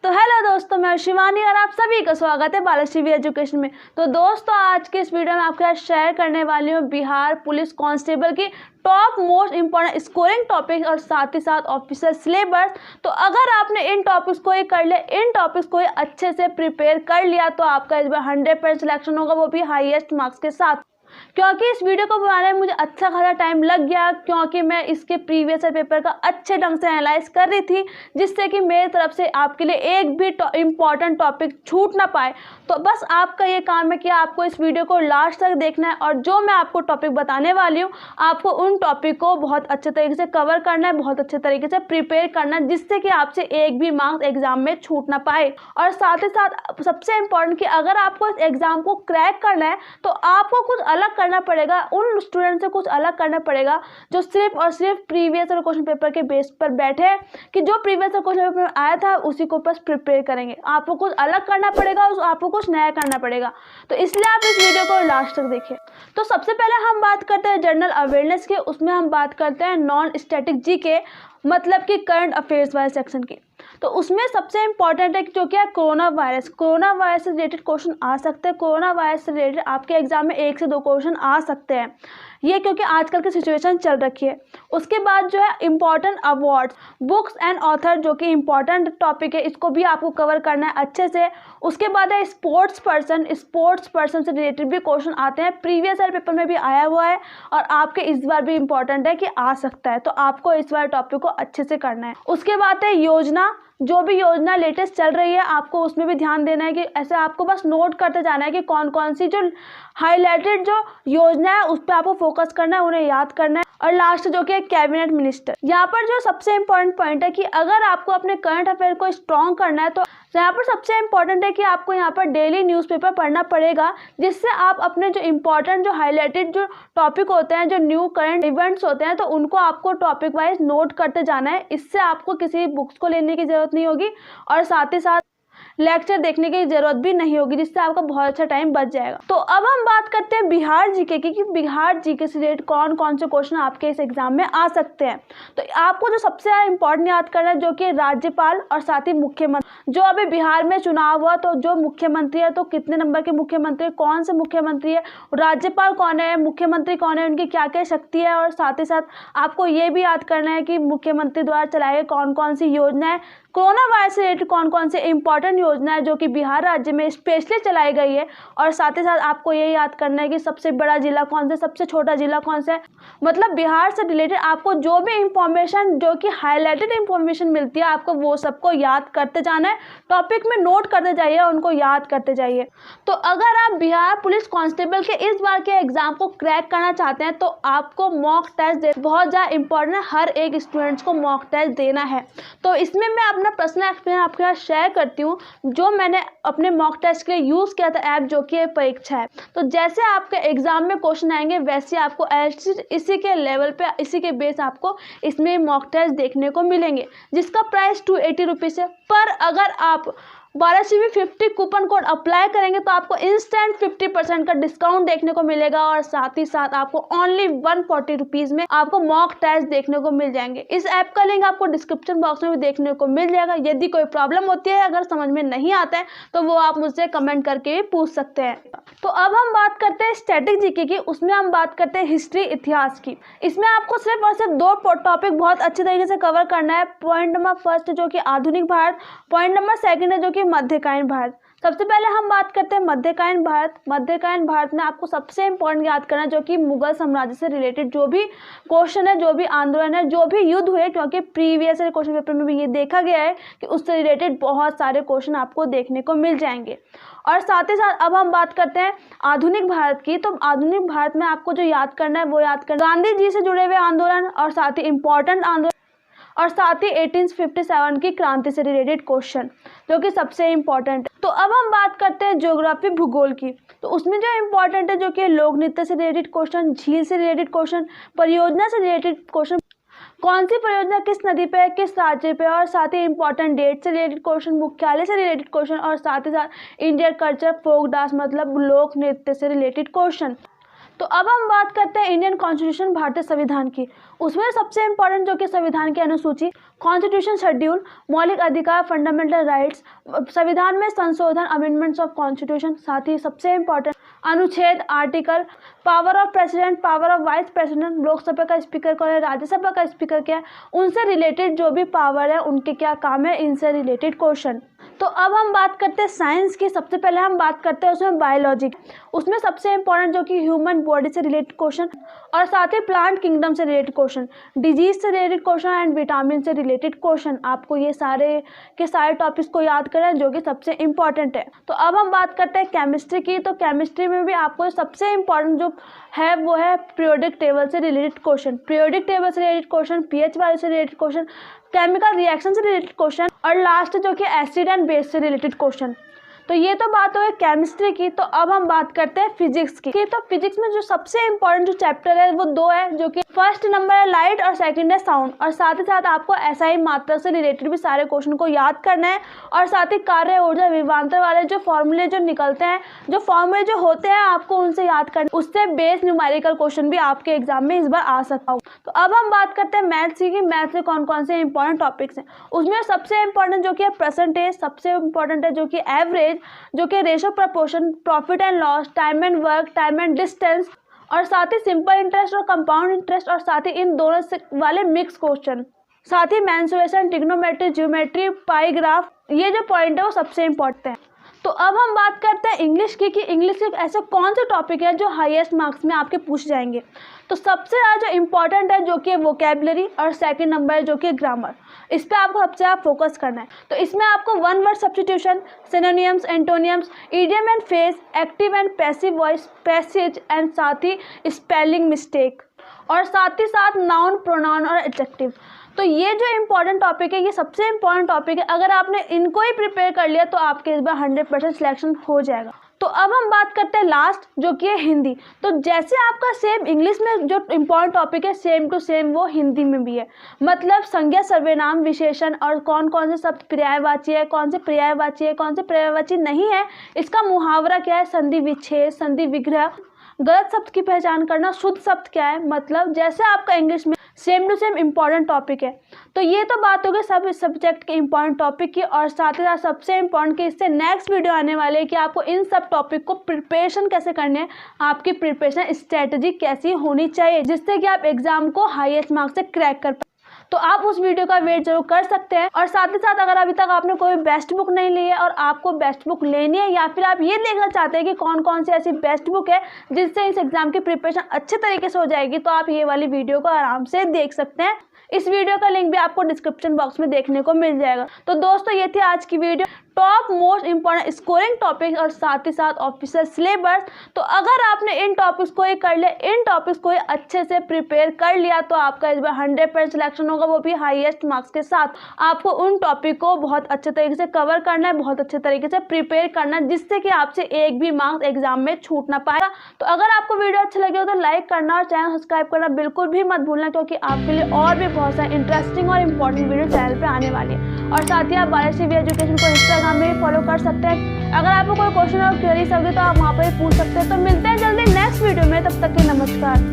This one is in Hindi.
तो हेलो दोस्तों, मैं शिवानी और आप सभी का स्वागत है बालाश्री एजुकेशन में। तो दोस्तों, आज के इस वीडियो में आपके साथ शेयर करने वाली हूँ बिहार पुलिस कांस्टेबल की top most important scoring topic और साथ ही साथ ऑफिसर सिलेबस। तो अगर आपने इन टॉपिक्स को ही कर लिया, इन टॉपिक्स को ही अच्छे से प्रिपेयर कर लिया, तो आपका इस बार 100% सिलेक्शन होगा, वो भी हाईएस्ट मार्क्स के साथ। क्योंकि इस वीडियो को बनाने में मुझे अच्छा खासा टाइम लग गया, क्योंकि मैं इसके प्रीवियस पेपर का अच्छे ढंग से एनालाइज कर रही थी, जिससे कि मेरी तरफ से आपके लिए एक भी इम्पॉर्टेंट टॉपिक छूट ना पाए। तो बस आपका ये काम है कि आपको इस वीडियो को लास्ट तक देखना है, और जो मैं आपको टॉपिक बताने वाली हूँ, आपको उन टॉपिक को बहुत अच्छे तरीके से कवर करना है, बहुत अच्छे तरीके से प्रिपेयर करना है, जिससे कि आपसे एक भी मार्क्स एग्जाम में छूट ना पाए। और साथ ही साथ सबसे इम्पोर्टेंट कि अगर आपको इस एग्जाम को क्रैक करना है, तो आपको कुछ अलग करना पड़ेगा, उन स्टूडेंट से कुछ अलग करना पड़ेगा जो सिर्फ और सिर्फ प्रीवियस ईयर क्वेश्चन पेपर के बेस पर बैठे, कि जो प्रीवियस ईयर क्वेश्चन पेपर आया था उसी को बस प्रिपेयर करेंगे। आपको कुछ अलग करना पड़ेगा, आपको कुछ नया करना पड़ेगा। तो इसलिए आप इस वीडियो को लास्ट तक देखिए। तो सबसे पहले हम बात करते हैं जनरल अवेयरनेस की, उसमें हम बात करते हैं नॉन स्टैटिक जीके, मतलब कि करंट अफेयर्स वाले सेक्शन की। तो उसमें सबसे इंपॉर्टेंट है जो क्या है कोरोना वायरस से रिलेटेड क्वेश्चन आ सकते हैं। कोरोना वायरस से रिलेटेड आपके एग्जाम में 1 से 2 क्वेश्चन आ सकते हैं, ये क्योंकि आजकल की सिचुएशन चल रखी है। उसके बाद जो है important awards, books and author, जो कि इंपॉर्टेंट टॉपिक है, इसको भी आपको कवर करना है अच्छे से। उसके बाद है स्पोर्ट्स पर्सन से रिलेटेड भी क्वेश्चन आते हैं, प्रीवियस ईयर पेपर में भी आया हुआ है और आपके इस बार भी इंपॉर्टेंट है कि आ सकता है, तो आपको इस बार टॉपिक को अच्छे से करना है। उसके बाद है योजना, जो भी योजना लेटेस्ट चल रही है, आपको उसमें भी ध्यान देना है कि ऐसे आपको बस नोट करते जाना है कि कौन कौन सी जो हाईलाइटेड जो योजना है उस पर आपको फोकस करना है, उन्हें याद करना है। और लास्ट जो कि कैबिनेट मिनिस्टर, यहाँ पर जो सबसे इंपॉर्टेंट पॉइंट है कि अगर आपको अपने करंट अफेयर को स्ट्रॉन्ग करना है, तो यहाँ पर सबसे इंपॉर्टेंट है कि आपको यहाँ पर डेली न्यूज़पेपर पढ़ना पड़ेगा, जिससे आप अपने जो इंपॉर्टेंट जो हाईलाइटेड जो टॉपिक होते हैं, जो न्यू करंट इवेंट्स होते हैं, तो उनको आपको टॉपिक वाइज नोट करते जाना है। इससे आपको किसी बुक्स को लेने की जरूरत नहीं होगी और साथ ही साथ लेक्चर देखने की जरूरत भी नहीं होगी, जिससे आपका बहुत अच्छा टाइम बच जाएगा। तो अब हम बात करते हैं बिहार जीके की, कि बिहार जीके से रिलेटेड कौन कौन से क्वेश्चन आपके इस एग्जाम में आ सकते हैं। तो आपको जो सबसे ज़्यादा इंपॉर्टेंट याद करना है, जो कि राज्यपाल और साथ ही मुख्यमंत्री। जो अभी बिहार में चुनाव हुआ, तो जो मुख्यमंत्री है, तो कितने नंबर के मुख्यमंत्री, कौन से मुख्यमंत्री है, राज्यपाल कौन है, मुख्यमंत्री कौन है, उनकी क्या क्या शक्ति है। और साथ ही साथ आपको ये भी याद करना है कि मुख्यमंत्री द्वारा चलाई गई कौन कौन सी योजना है, कोरोना वायरस से रिलेटेड कौन कौन से इंपॉर्टेंट योजना है जो कि बिहार राज्य में स्पेशली चलाई गई है। और साथ ही साथ आपको ये याद करना है कि सबसे बड़ा जिला कौन सा, सबसे छोटा जिला कौन सा है। मतलब बिहार से रिलेटेड आपको जो भी इंफॉर्मेशन, जो कि हाईलाइटेड इंफॉर्मेशन मिलती है, आपको वो सबको याद करते जाना है, टॉपिक में नोट करते जाइए, उनको याद करते जाइए। तो अगर आप बिहार पुलिस कांस्टेबल के इस बार के एग्जाम को क्रैक करना चाहते हैं, तो आपको मॉक टेस्ट बहुत ज़्यादा इंपॉर्टेंट है, हर एक स्टूडेंट्स को मॉक टेस्ट देना है। तो इसमें मैं अपना पर्सनल एक्सपीरियंस आपके साथ शेयर करती हूँ, जो मैंने अपने मॉक टेस्ट के लिए यूज़ किया था ऐप, जो कि परीक्षा है। तो जैसे आपके एग्जाम में क्वेश्चन आएंगे, वैसे आपको इसी के लेवल पे, इसी के बेस आपको इसमें मॉक टेस्ट देखने को मिलेंगे, जिसका प्राइस 280 रुपीज़ है। पर अगर आप 12CV50 कूपन कोड अप्लाई करेंगे, तो आपको इंस्टेंट 50% का डिस्काउंट देखने को मिलेगा, और साथ ही साथ आपको ओनली 140 रुपीज़ में आपको मॉक टेस्ट देखने को मिल जाएंगे। इस ऐप का लिंक आपको डिस्क्रिप्शन बॉक्स में भी देखने को मिल जाएगा। यदि कोई प्रॉब्लम होती है, अगर समझ में नहीं आता है, तो वो आप मुझसे कमेंट करके भी पूछ सकते हैं। तो अब हम बात करते हैं स्टैटिक जीके की, उसमें हम बात करते हैं हिस्ट्री, इतिहास की। इसमें आपको सिर्फ और सिर्फ 2 टॉपिक बहुत अच्छे तरीके से कवर करना है। पॉइंट नंबर फर्स्ट जो कि आधुनिक भारत, पॉइंट नंबर सेकंड है जो कि मध्यकालीन भारत। सबसे पहले हम बात करते हैं मध्यकालीन भारत। मध्यकालीन भारत में आपको सबसे इंपॉर्टेंट याद करना है, जो कि मुगल साम्राज्य से रिलेटेड जो भी क्वेश्चन है, जो भी आंदोलन है, जो भी युद्ध हुए, क्योंकि प्रीवियस क्वेश्चन पेपर में भी ये देखा गया है कि उससे रिलेटेड बहुत सारे क्वेश्चन आपको देखने को मिल जाएंगे। और साथ ही साथ अब हम बात करते हैं आधुनिक भारत की। तो आधुनिक भारत में आपको जो याद करना है, वो याद करना गांधी जी से जुड़े हुए आंदोलन, और साथ ही इंपॉर्टेंट आंदोलन, और साथ ही 1857 की क्रांति से रिलेटेड क्वेश्चन, जो कि सबसे इंपॉर्टेंट है। तो अब हम बात करते हैं ज्योग्राफी, भूगोल की। तो उसमें जो इंपॉर्टेंट है, जो कि लोक नृत्य से रिलेटेड क्वेश्चन, झील से रिलेटेड क्वेश्चन, परियोजना से रिलेटेड क्वेश्चन, कौन सी परियोजना किस नदी पे है, किस राज्य पे, और साथ ही इंपॉर्टेंट डेट से रिलेटेड क्वेश्चन, मुख्यालय से रिलेटेड क्वेश्चन, और साथ ही साथ इंडियन कल्चर, फोक डांस, मतलब लोक नृत्य से रिलेटेड क्वेश्चन। तो अब हम बात करते हैं इंडियन कॉन्स्टिट्यूशन, भारतीय संविधान की। उसमें सबसे इंपॉर्टेंट जो कि संविधान की अनुसूची, कॉन्स्टिट्यूशन शेड्यूल, मौलिक अधिकार फंडामेंटल राइट्स, संविधान में संशोधन अमेंडमेंट्स ऑफ कॉन्स्टिट्यूशन, साथ ही सबसे इंपॉर्टेंट अनुच्छेद article, power of president, power of vice president, Lok Sabha का स्पीकर कौन है, राज्यसभा का स्पीकर क्या है, उनसे रिलेटेड जो भी पावर है उनके क्या काम है, इनसे रिलेटेड क्वेश्चन। तो अब हम बात करते हैं साइंस की। सबसे पहले हम बात करते हैं उसमें बायोलॉजी, उसमें सबसे इंपॉर्टेंट जो कि ह्यूमन बॉडी से रिलेटेड क्वेश्चन और साथ ही प्लांट किंगडम से रिलेटेड क्वेश्चन, डिजीज से रिलेटेड क्वेश्चन एंड विटामिन से रिलेटेड क्वेश्चन। आपको ये सारे के सारे टॉपिक्स को याद करें जो कि सबसे इंपॉर्टेंट है। तो अब हम बात करते हैं केमिस्ट्री की। तो केमिस्ट्री में भी आपको सबसे इंपॉर्टेंट जो है वो है पीरियोडिक टेबल से रिलेटेड क्वेश्चन, पीरियोडिक टेबल से रिलेटेड क्वेश्चन, पीएच वैल्यू से रिलेटेड क्वेश्चन, केमिकल रिएक्शन से रिलेटेड क्वेश्चन और लास्ट जो कि एसिड एंड बेस से रिलेटेड क्वेश्चन। तो ये तो बात हो गई केमिस्ट्री की। तो अब हम बात करते हैं फिजिक्स की। तो फिजिक्स में जो सबसे इंपॉर्टेंट जो चैप्टर है वो दो है, जो कि फर्स्ट नंबर है लाइट और सेकंड है साउंड। और साथ ही साथ आपको एसआई मात्रा से रिलेटेड भी सारे क्वेश्चन को याद करना है और साथ ही कार्य ऊर्जा विभवांतर वाले जो फॉर्मूले जो निकलते हैं, जो फॉर्मूले जो होते हैं आपको उनसे याद करना, उससे बेस्ड न्यूमेरिकल क्वेश्चन भी आपके एग्जाम में इस बार आ सकता हो। तो अब हम बात करते हैं मैथ्स की। मैथ्स में कौन कौन से इंपॉर्टेंट टॉपिक्स हैं, उसमें सबसे इंपॉर्टेंट जो कि है परसेंटेज, सबसे इंपॉर्टेंट है जो कि एवरेज, जो कि ratio proportion, profit and loss, time and work, time and distance और साथ ही सिंपल इंटरेस्ट और कंपाउंड इंटरेस्ट और साथ ही इन दोनों से वाले मिक्स क्वेश्चन, साथ ही मेंसुरेशन, ट्रिग्नोमेट्री, ज्योमेट्री, पाई ग्राफ, ये जो पॉइंट है वो सबसे इंपॉर्टेंट है। तो अब हम बात करते हैं इंग्लिश की कि इंग्लिश के ऐसे कौन से टॉपिक है जो हाईएस्ट मार्क्स में आपके पूछ जाएंगे। तो सबसे ज़्यादा जो इंपॉर्टेंट है जो कि वोकेबलरी और सेकंड नंबर है जो कि ग्रामर, इस पे आपको सबसे ज़्यादा फोकस करना है। तो इसमें आपको one word substitution, synonyms, एंटोनियम्स, idiom and phrase, active and passive voice, passage and साथ ही स्पेलिंग मिस्टेक और साथ ही साथ नाउन, प्रोनाउन और एडजेक्टिव। तो ये जो इंपॉर्टेंट टॉपिक है ये सबसे इंपॉर्टेंट टॉपिक है। अगर आपने इनको ही प्रिपेयर कर लिया तो आपके इस बार 100% सिलेक्शन हो जाएगा। तो अब हम बात करते हैं लास्ट जो कि है हिंदी। तो जैसे आपका सेम इंग्लिश में जो इम्पोर्टेंट टॉपिक है सेम टू सेम वो हिंदी में भी है। मतलब संज्ञा, सर्वनाम, विशेषण और कौन कौन से शब्द पर्यायवाची है, कौन से पर्यायवाची है, कौन से पर्यायवाची नहीं है, इसका मुहावरा क्या है, संधि विच्छेद, संधि विग्रह, गलत शब्द की पहचान करना, शुद्ध शब्द क्या है, मतलब जैसे आपका इंग्लिश में same to same important topic है। तो ये तो बात हो गई सब सब्जेक्ट के इंपॉर्टेंट टॉपिक की और साथ ही साथ सबसे इंपॉर्टेंट कि इससे नेक्स्ट वीडियो आने वाले है कि आपको इन सब टॉपिक को प्रिपरेशन कैसे करने है, आपकी प्रिपरेशन स्ट्रेटजी कैसी होनी चाहिए जिससे कि आप एग्जाम को हाईएस्ट मार्क्स से क्रैक कर पाए। तो आप उस वीडियो का वेट जरूर कर सकते हैं। और साथ ही साथ अगर अभी तक आपने कोई बेस्ट बुक नहीं ली है और आपको बेस्ट बुक लेनी है या फिर आप ये देखना चाहते हैं कि कौन कौन सी ऐसी बेस्ट बुक है जिससे इस एग्जाम की प्रिपरेशन अच्छे तरीके से हो जाएगी, तो आप ये वाली वीडियो को आराम से देख सकते हैं। इस वीडियो का लिंक भी आपको डिस्क्रिप्शन बॉक्स में देखने को मिल जाएगा। तो दोस्तों ये थी आज की video, top most important scoring topics और साथ ही साथ ऑफिशियल सिलेबस। तो अगर आपने इन टॉपिक्स को ही कर लिया, इन टॉपिक्स को ही अच्छे से प्रिपेयर कर लिया तो आपका इस बार 100% सिलेक्शन होगा, वो भी हाईएस्ट मार्क्स के साथ। आपको उन टॉपिक को बहुत अच्छे तरीके से कवर करना है, बहुत अच्छे तरीके से प्रिपेयर करना है जिससे कि आपसे एक भी मार्क्स एग्जाम में छूट ना पाएगा। तो अगर आपको वीडियो अच्छा लगे हो तो लाइक करना और चैनल सब्सक्राइब करना बिल्कुल भी मत भूलना, क्योंकि आपके लिए और भी बहुत सारे इंटरेस्टिंग और इंपॉर्टेंट वीडियो चैनल पे आने वाली है। और साथ ही आप बालाश्री एजुकेशन को इंस्टाग्राम में भी फॉलो कर सकते हैं। अगर आपको कोई क्वेश्चन और क्वेरीज होगी तो आप वहाँ पर भी पूछ सकते हैं। तो मिलते हैं जल्दी नेक्स्ट वीडियो में, तब तक के नमस्कार।